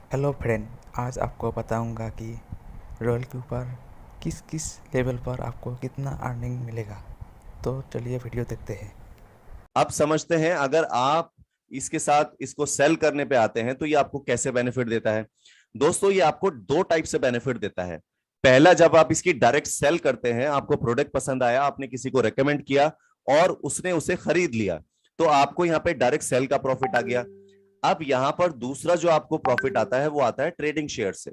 Hello friend, आज आपको बताऊंगा कि रॉयल क्यू पर किस किस लेवल पर आपको कितना अर्निंग मिलेगा। तो चलिए वीडियो देखते हैं। अब समझते हैं अगर आप इसके साथ इसको सेल करने पे आते हैं तो ये आपको कैसे बेनिफिट देता है। दोस्तों, ये आपको दो टाइप से बेनिफिट देता है। पहला, जब आप इसकी डायरेक्ट सेल करते हैं, आपको प्रोडक्ट पसंद आया, आपने किसी को रेकमेंड किया और उसने उसे खरीद लिया, तो आपको यहाँ पे डायरेक्ट सेल का प्रॉफिट आ गया। अब यहाँ पर दूसरा जो आपको प्रॉफिट आता है वो आता है ट्रेडिंग शेयर से।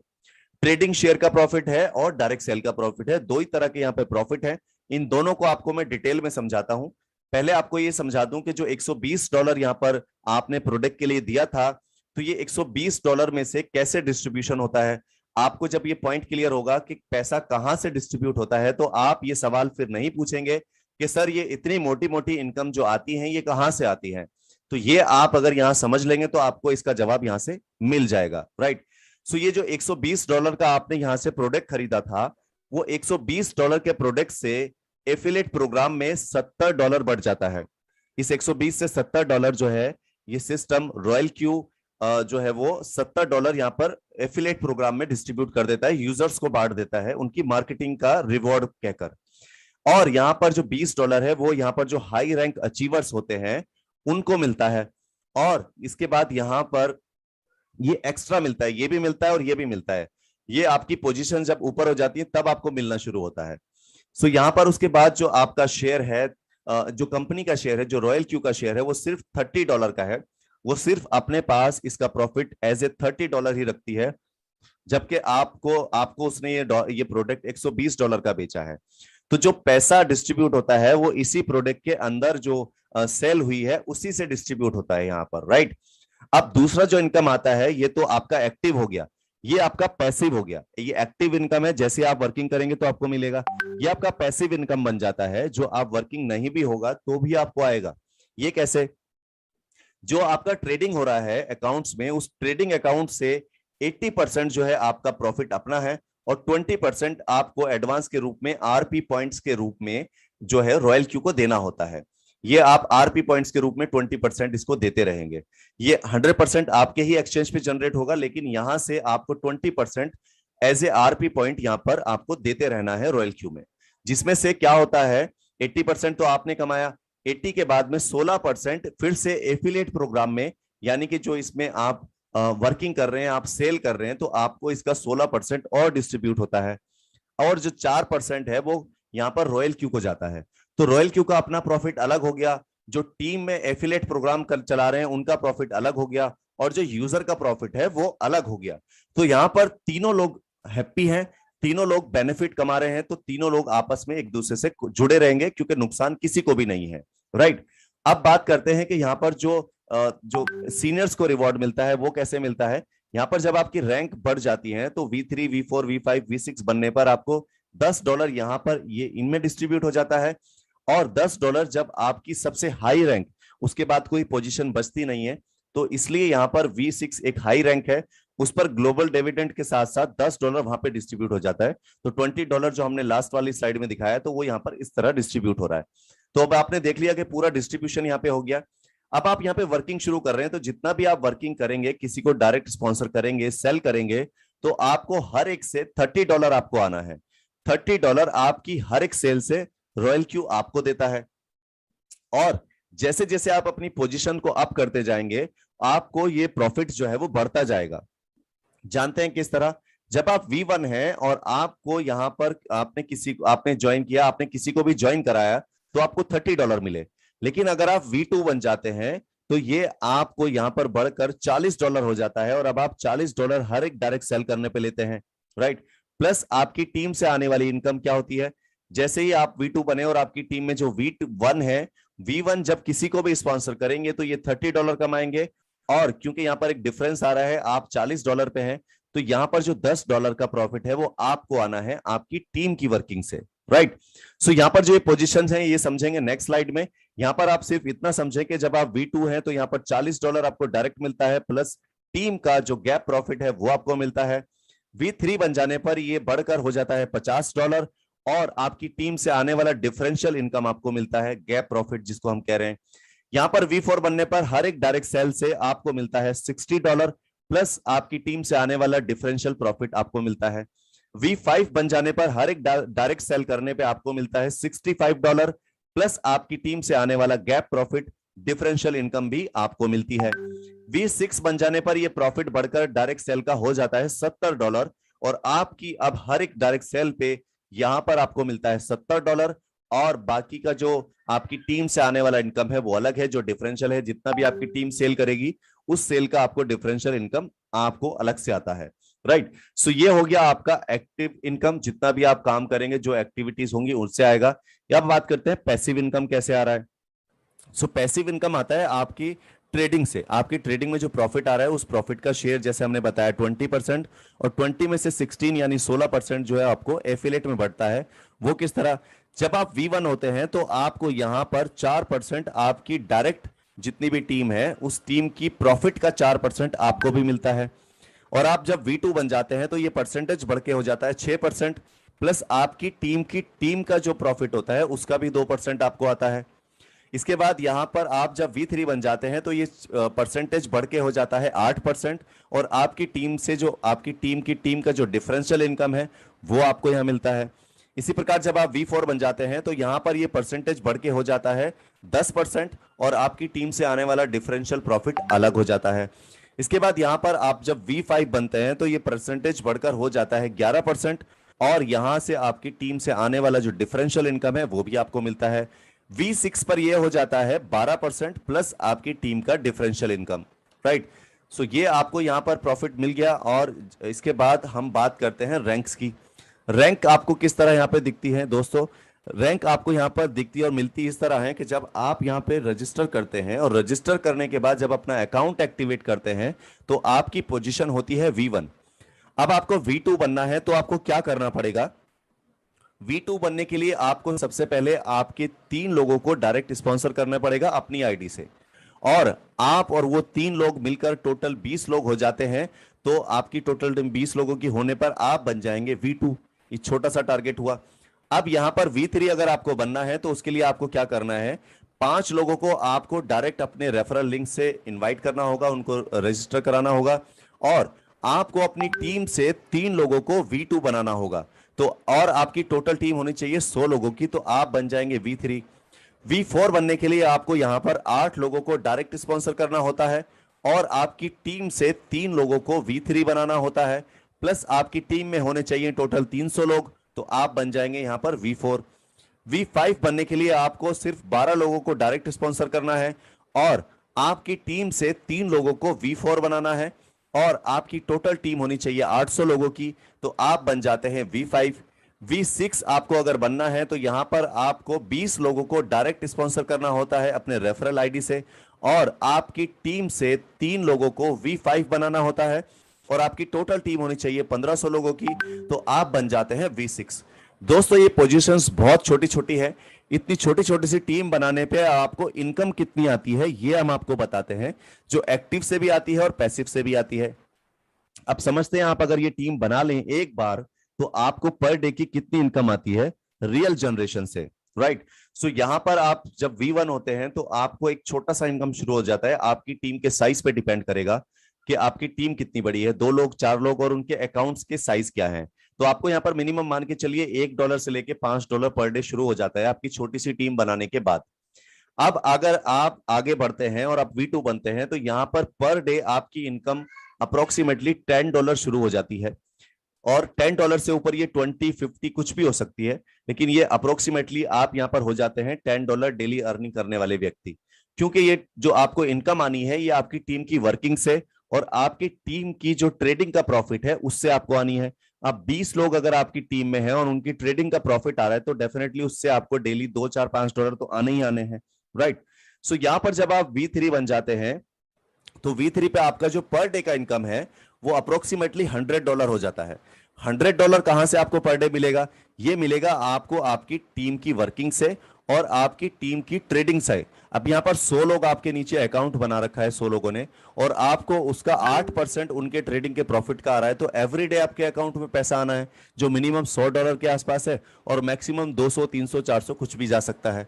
ट्रेडिंग शेयर का प्रॉफिट है और डायरेक्ट सेल का प्रॉफिट है, दो ही तरह के यहाँ पे प्रॉफिट है। इन दोनों को आपको मैं डिटेल में समझाता हूं। पहले आपको ये समझा दूं कि जो $120 यहां पर आपने प्रोडक्ट के लिए दिया था, तो ये $120 में से कैसे डिस्ट्रीब्यूशन होता है। आपको जब ये पॉइंट क्लियर होगा कि पैसा कहां से डिस्ट्रीब्यूट होता है, तो आप ये सवाल फिर नहीं पूछेंगे कि सर ये इतनी मोटी मोटी इनकम जो आती है ये कहां से आती है। तो ये आप अगर यहां समझ लेंगे तो आपको इसका जवाब यहां से मिल जाएगा, राइट। सो ये जो $120 का आपने यहां से प्रोडक्ट खरीदा था, वो $120 के प्रोडक्ट से एफिलेट प्रोग्राम में $70 बढ़ जाता है। इस 120 से $70 जो है, ये सिस्टम रॉयल क्यू जो है वो $70 यहां पर एफिलेट प्रोग्राम में डिस्ट्रीब्यूट कर देता है, यूजर्स को बांट देता है उनकी मार्केटिंग का रिवॉर्ड कहकर। और यहां पर जो $20 है वो यहां पर जो हाई रैंक अचीवर्स होते हैं उनको मिलता है। और इसके बाद यहां पर ये एक्स्ट्रा मिलता है, ये भी मिलता है और ये भी मिलता है। ये आपकी पोजीशन जब ऊपर हो जाती है तब आपको मिलना शुरू होता है। सो यहां पर उसके बाद जो आपका शेयर है, जो कंपनी का शेयर है, जो रॉयल क्यू का शेयर है, वो सिर्फ $30 का है। वो सिर्फ अपने पास इसका प्रॉफिट एज ए $30 ही रखती है, जबकि आपको आपको उसने ये प्रोडक्ट $120 का बेचा है। तो जो पैसा डिस्ट्रीब्यूट होता है वो इसी प्रोडक्ट के अंदर जो सेल हुई है उसी से डिस्ट्रीब्यूट होता है यहाँ पर, राइट। अब दूसरा जो इनकम आता है ये तो आपका एक्टिव हो गया, ये आपका पैसिव हो गया। ये एक्टिव इनकम है, जैसे आप वर्किंग करेंगे तो आपको मिलेगा। ये आपका पैसिव इनकम बन जाता है, जो आप वर्किंग नहीं भी होगा तो भी आपको आएगा। ये कैसे? जो आपका ट्रेडिंग हो रहा है अकाउंट्स में, उस ट्रेडिंग अकाउंट से 80% जो है आपका प्रॉफिट अपना है, और 20% आपको एडवांस के रूप में, आरपी पॉइंट्स के रूप में जो है रॉयल क्यू को देना होता है। ये आप आरपी पॉइंट्स के रूप में 20% इसको देते रहेंगे। ये 100% आपके ही एक्सचेंज पे जनरेट होगा, लेकिन यहां से आपको 20% एज ए आरपी पॉइंट यहां पर आपको देते रहना है रॉयल क्यू में। जिसमें से क्या होता है, 80% तो आपने कमाया, 80 के बाद में 16% फिर से एफिलिएट प्रोग्राम में, यानी कि जो इसमें आप वर्किंग कर रहे हैं, आप सेल कर रहे हैं, तो आपको इसका 16% और डिस्ट्रीब्यूट होता है। और जो 4% है वो यहाँ पर रॉयल क्यू को जाता है। तो रॉयल क्यू का अपना प्रॉफिट अलग हो गया, जो टीम में एफिलेट प्रोग्राम चला रहे हैं उनका प्रॉफिट अलग हो गया, और जो यूजर का प्रॉफिट है वो अलग हो गया। तो यहाँ पर तीनों लोग हैप्पी हैं, तीनों लोग बेनिफिट कमा रहे हैं, तो तीनों लोग आपस में एक दूसरे से जुड़े रहेंगे, क्योंकि नुकसान किसी को भी नहीं है, राइट। अब बात करते हैं कि यहाँ पर जो सीनियर्स को रिवॉर्ड मिलता है वो कैसे मिलता है। यहाँ पर जब आपकी रैंक बढ़ जाती है तो V3, V4, V5, V6 बनने पर आपको $10 यहाँ पर ये इनमें डिस्ट्रीब्यूट हो जाता है। और $10 जब आपकी सबसे हाई रैंक, उसके बाद कोई पोजीशन बचती नहीं है, तो इसलिए यहाँ पर V6 एक हाई रैंक है, उस पर ग्लोबल डिविडेंड के साथ साथ $10 वहां पे डिस्ट्रीब्यूट हो जाता है। तो $20 जो हमने लास्ट वाली स्लाइड में दिखाया, तो वो यहाँ पर इस तरह डिस्ट्रीब्यूट हो रहा है। तो अब आपने देख लिया कि पूरा डिस्ट्रीब्यूशन यहाँ पे हो गया। अब आप यहाँ पे वर्किंग शुरू कर रहे हैं, तो जितना भी आप वर्किंग करेंगे, किसी को डायरेक्ट स्पॉन्सर करेंगे, सेल करेंगे, तो आपको हर एक से $30 आपको आना है। $30 आपकी हर एक सेल से रॉयल क्यू आपको देता है। और जैसे जैसे आप अपनी पोजीशन को अप करते जाएंगे, आपको ये प्रॉफिट जो है वो बढ़ता जाएगा। जानते हैं किस तरह? जब आप V1 हैं और आपको यहां पर आपने ज्वाइन किया, आपने किसी को भी ज्वाइन कराया, तो आपको $30 मिले। लेकिन अगर आप V2 बन जाते हैं तो ये आपको यहां पर बढ़कर $40 हो जाता है, और अब आप $40 हर एक डायरेक्ट सेल करने पे लेते हैं, राइट। प्लस आपकी टीम से आने वाली इनकम क्या होती है, जैसे ही आप V2 बने और आपकी टीम में जो V1 है, V1 जब किसी को भी स्पॉन्सर करेंगे तो ये $30 कमाएंगे। और क्योंकि यहां पर एक डिफरेंस आ रहा है, आप $40 पे हैं, तो यहां पर जो $10 का प्रॉफिट है वो आपको आना है आपकी टीम की वर्किंग से, राइट। सो यहां पर जो ये पोजीशंस हैं ये समझेंगे नेक्स्ट स्लाइड में। यहां पर आप सिर्फ इतना समझें कि जब आप V2 हैं तो यहां पर $40 आपको डायरेक्ट मिलता है, प्लस टीम का जो गैप प्रॉफिट है वो आपको मिलता है। V3 बन जाने पर ये बढ़कर हो जाता है $50, और आपकी टीम से आने वाला डिफरेंशियल इनकम आपको मिलता है, गैप प्रॉफिट जिसको हम कह रहे हैं। यहां पर V4 बनने पर हर एक डायरेक्ट सेल से आपको मिलता है $60, प्लस आपकी टीम से आने वाला डिफरेंशियल प्रॉफिट आपको मिलता है। V5 बन जाने पर हर एक डायरेक्ट सेल करने पे आपको मिलता है $65 प्लस आपकी टीम से आने वाला गैप प्रॉफिट डिफरेंशियल इनकम भी आपको मिलती है। V6 बन जाने पर यह प्रॉफिट बढ़कर डायरेक्ट सेल का हो जाता है $70 और आपकी अब हर एक डायरेक्ट सेल पे यहां पर आपको मिलता है $70 और बाकी का जो आपकी टीम से आने वाला इनकम है वो अलग है, जो डिफरेंशियल है। जितना भी आपकी टीम सेल करेगी उस सेल का आपको डिफरेंशियल इनकम आपको अलग से आता है, राइट। सो ये हो गया आपका एक्टिव इनकम, जितना भी आप काम करेंगे जो एक्टिविटीज होंगी उससे आएगा। अब बात करते हैं पैसिव इनकम कैसे आ रहा है। सो पैसिव इनकम आता है आपकी ट्रेडिंग से। आपकी ट्रेडिंग में जो प्रॉफिट आ रहा है उस प्रॉफिट का शेयर जैसे हमने बताया 20% और 20 में से 16 यानी 16% जो है आपको एफिलिएट में बढ़ता है। वो किस तरह, जब आप V1 होते हैं तो आपको यहां पर 4% आपकी डायरेक्ट जितनी भी टीम है उस टीम की प्रॉफिट का 4% आपको भी मिलता है। और आप जब V2 बन जाते हैं तो ये परसेंटेज बढ़ के हो जाता है 6% प्लस आपकी टीम का जो प्रॉफिट होता है उसका भी 2% आपको आता है। इसके बाद यहां पर आप जब V3 बन जाते हैं तो ये परसेंटेज बढ़ के हो जाता है 8% और आपकी टीम से जो आपकी टीम का जो डिफरेंशियल इनकम है वो आपको यहां मिलता है। इसी प्रकार जब आप V4 बन जाते हैं तो यहां पर ये परसेंटेज बढ़ के हो जाता है 10% और आपकी टीम से आने वाला डिफरेंशियल प्रॉफिट अलग हो जाता है। इसके बाद यहां पर आप जब V5 बनते हैं तो ये परसेंटेज बढ़कर हो जाता है 11% और यहां से आपकी टीम से आने वाला जो डिफरेंशियल इनकम है वो भी आपको मिलता है। V6 पर यह हो जाता है 12% प्लस आपकी टीम का डिफरेंशियल इनकम, राइट। सो ये आपको यहां पर प्रॉफिट मिल गया। और इसके बाद हम बात करते हैं रैंक्स की। रैंक आपको किस तरह यहां पे दिखती है दोस्तों। रैंक आपको यहां पर दिखती है और मिलती इस तरह है कि जब आप यहां पे रजिस्टर करते हैं और रजिस्टर करने के बाद जब अपना अकाउंट एक्टिवेट करते हैं तो आपकी पोजीशन होती है V1। अब आपको V2 बनना है तो आपको क्या करना पड़ेगा। V2 बनने के लिए आपको सबसे पहले आपके 3 लोगों को डायरेक्ट स्पॉन्सर करना पड़ेगा अपनी आईडी से और आप और वो 3 लोग मिलकर टोटल 20 लोग हो जाते हैं। तो आपकी टोटल 20 लोगों की होने पर आप बन जाएंगे V2। ये छोटा सा टारगेट हुआ। अब यहां पर V3 अगर आपको बनना है तो उसके लिए आपको क्या करना है, 5 लोगों को आपको डायरेक्ट अपने रेफरल लिंक से इनवाइट करना होगा, उनको रजिस्टर कराना होगा और आपको अपनी टीम से 3 लोगों को V2 बनाना होगा। तो और आपकी टोटल टीम होनी चाहिए 100 लोगों की, तो आप बन जाएंगे V3। V4 बनने के लिए आपको यहां पर 8 लोगों को डायरेक्ट स्पॉन्सर करना होता है और आपकी टीम से 3 लोगों को V3 बनाना होता है प्लस आपकी टीम में होने चाहिए टोटल 300 लोग, तो आप बन जाएंगे यहां पर V4। V5 बनने के लिए आपको सिर्फ 12 लोगों को डायरेक्ट स्पॉन्सर करना है और आपकी टीम से 3 लोगों को V4 बनाना है और आपकी टोटल टीम होनी चाहिए 800 लोगों की, तो आप बन जाते हैं V5। V6 आपको अगर बनना है तो यहां पर आपको 20 लोगों को डायरेक्ट स्पॉन्सर करना होता है अपने रेफरल आईडी से और आपकी टीम से 3 लोगों को V5 बनाना होता है और आपकी टोटल टीम होनी चाहिए 1500 लोगों की, तो आप बन जाते हैं V6। दोस्तों ये पोजीशंस बहुत छोटी छोटी है। इतनी छोटी छोटी सी टीम बनाने पे आपको इनकम कितनी आती है ये हम आपको बताते हैं, जो एक्टिव से भी आती है और पैसिव से भी आती है। अब समझते हैं आप अगर ये टीम बना लें एक बार तो आपको पर डे की कितनी इनकम आती है रियल जनरेशन से, राइट। सो यहां पर आप जब V1 होते हैं तो आपको एक छोटा सा इनकम शुरू हो जाता है। आपकी टीम के साइज पे डिपेंड करेगा कि आपकी टीम कितनी बड़ी है, 2 लोग 4 लोग और उनके अकाउंट्स के साइज क्या है। तो आपको यहां पर मिनिमम मान के चलिए $1 से लेके $5 पर डे शुरू हो जाता है आपकी छोटी सी टीम बनाने के बाद। अब अगर आप आगे बढ़ते हैं और आप V2 बनते हैं तो यहां पर डे आपकी इनकम अप्रोक्सीमेटली $10 शुरू हो जाती है और $10 से ऊपर ये 20, 50 कुछ भी हो सकती है, लेकिन ये अप्रोक्सीमेटली आप यहां पर हो जाते हैं $10 डेली अर्निंग करने वाले व्यक्ति, क्योंकि ये जो आपको इनकम आनी है ये आपकी टीम की वर्किंग से और आपकी टीम की जो ट्रेडिंग का प्रॉफिट है उससे आपको आनी है। अब 20 लोग अगर आपकी टीम में हैं और उनकी ट्रेडिंग का प्रॉफिट आ रहा है तो डेफिनेटली उससे आपको डेली 2, 4, $5 तो आने ही आने हैं, राइट। सो यहां पर जब आप V3 बन जाते हैं तो V3 पे आपका जो पर डे का इनकम है वो अप्रोक्सीमेटली $100 हो जाता है। $100 कहां से आपको पर डे मिलेगा, ये मिलेगा आपको आपकी टीम की वर्किंग से और आपकी टीम की ट्रेडिंग से। अब यहां पर 100 लोग आपके नीचे अकाउंट बना रखा है 100 लोगों ने और आपको उसका 8% उनके ट्रेडिंग के प्रॉफिट का आ रहा है, तो एवरी डे आपके अकाउंट में पैसा आना है जो मिनिमम $100 के आसपास है और मैक्सिमम 200, 300, 400 कुछ भी जा सकता है।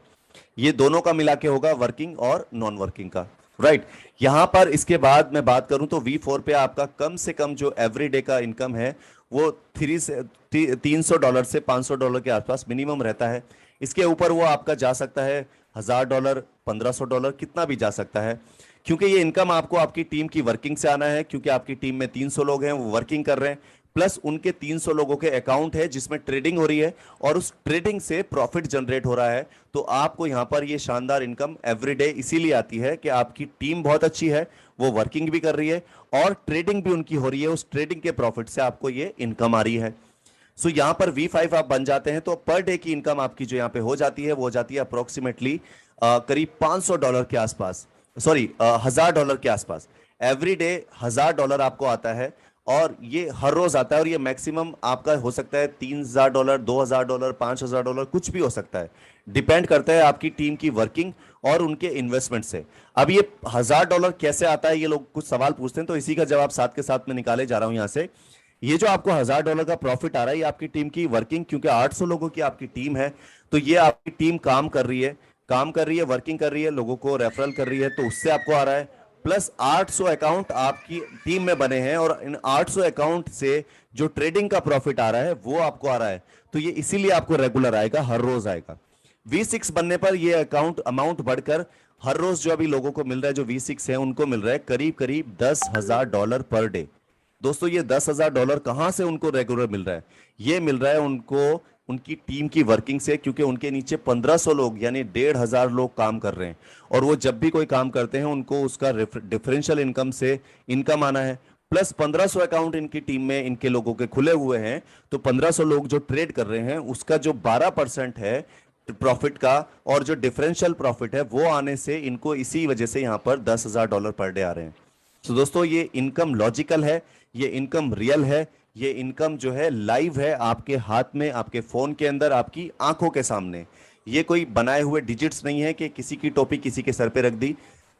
ये दोनों का मिला के होगा वर्किंग और नॉन वर्किंग का। राइट। यहां पर इसके बाद मैं बात करूं तो V4 पे आपका कम से कम जो एवरीडे का इनकम है वो $300 से $500 के आसपास मिनिमम रहता है। इसके ऊपर वो आपका जा सकता है $1000, $1500, कितना भी जा सकता है, क्योंकि ये इनकम आपको आपकी टीम की वर्किंग से आना है, क्योंकि आपकी टीम में 300 लोग हैं, वो वर्किंग कर रहे हैं, प्लस उनके 300 लोगों के अकाउंट है जिसमें ट्रेडिंग हो रही है और उस ट्रेडिंग से प्रॉफिट जनरेट हो रहा है। तो आपको यहां पर ये शानदार इनकम एवरीडे इसीलिए आती है कि आपकी टीम बहुत अच्छी है, वो वर्किंग भी कर रही है और ट्रेडिंग भी उनकी हो रही है, उस ट्रेडिंग के प्रॉफिट से आपको ये इनकम आ रही है। सो यहां पर V5 आप बन जाते हैं तो पर डे की इनकम आपकी जो यहां पे हो जाती है वो हो जाती है अप्रोक्सीमेटली करीब $500 के आसपास, सॉरी $1000 के आसपास। एवरी डे $1000 आपको आता है और ये हर रोज आता है और ये मैक्सिमम आपका हो सकता है $3000, $2000, $5000, कुछ भी हो सकता है, डिपेंड करता है आपकी टीम की वर्किंग और उनके इन्वेस्टमेंट से। अब ये $1000 कैसे आता है, ये लोग कुछ सवाल पूछते हैं, तो इसी का जवाब साथ के साथ में निकाले जा रहा हूं यहां से। ये जो आपको $1000 का प्रॉफिट आ रहा है ये आपकी टीम की वर्किंग, क्योंकि 800 लोगों की आपकी टीम है, तो ये आपकी टीम काम कर रही है, वर्किंग कर रही है, लोगों को रेफरल कर रही है, तो उससे आपको आ रहा है। प्लस 800 अकाउंट आपकी टीम में बने हैं और इन 800 अकाउंट से जो ट्रेडिंग का प्रॉफिट आ रहा है वो आपको आ रहा है, तो ये इसीलिए आपको रेगुलर आएगा, हर रोज आएगा। V6 बनने पर ये अकाउंट अमाउंट बढ़कर हर रोज जो अभी लोगों को मिल रहा है, जो V6 है उनको मिल रहा है करीब करीब $10,000 पर डे। दोस्तों ये $10,000 कहां से उनको रेगुलर मिल रहा है? ये मिल रहा है उनको उनकी टीम की वर्किंग से, क्योंकि उनके नीचे 1500 लोग यानी 1500 लोग काम कर रहे हैं और वो जब भी कोई काम करते हैं उनको उसका डिफरेंशियल इनकम से इनकम आना है। प्लस 1500 अकाउंट इनकी टीम में इनके लोगों के खुले हुए हैं, तो 1500 लोग जो ट्रेड कर रहे हैं उसका जो 12% है प्रॉफिट का और जो डिफरेंशियल प्रॉफिट है वो आने से इनको इसी वजह से यहां पर $10,000 पर डे आ रहे हैं। तो दोस्तों ये इनकम लॉजिकल है, ये इनकम रियल है, ये इनकम जो है लाइव है, आपके हाथ में, आपके फोन के अंदर, आपकी आंखों के सामने। ये कोई बनाए हुए डिजिट्स नहीं है कि किसी की टोपी किसी के सर पे रख दी।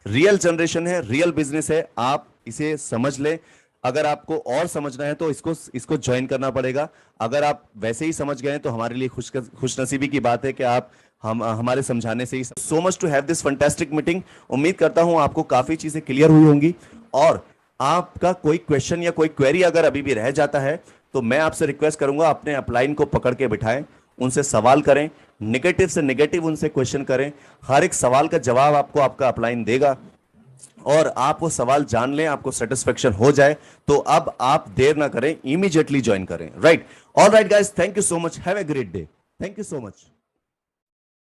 रियल जनरेशन है, रियल बिजनेस है, आप इसे समझ लें। अगर आपको और समझना है तो इसको ज्वाइन करना पड़ेगा। अगर आप वैसे ही समझ गए तो हमारे लिए खुशनसीबी की बात है कि आप हम हमारे समझाने से ही। So much to have this fantastic meeting. उम्मीद करता हूं आपको काफी चीजें क्लियर हुई होंगी और आपका कोई क्वेश्चन या कोई क्वेरी अगर अभी भी रह जाता है तो मैं आपसे रिक्वेस्ट करूंगा अपने अपलाइन को पकड़ के बिठाएं, उनसे सवाल करें, नेगेटिव से नेगेटिव उनसे क्वेश्चन करें। हर एक सवाल का जवाब आपको आपका अपलाइन देगा और आप वो सवाल जान लें, आपको सेटिस्फेक्शन हो जाए तो अब आप देर ना करें, इमीडिएटली ज्वाइन करें। Right, all right guys, thank you so much, have a great day, thank you so much.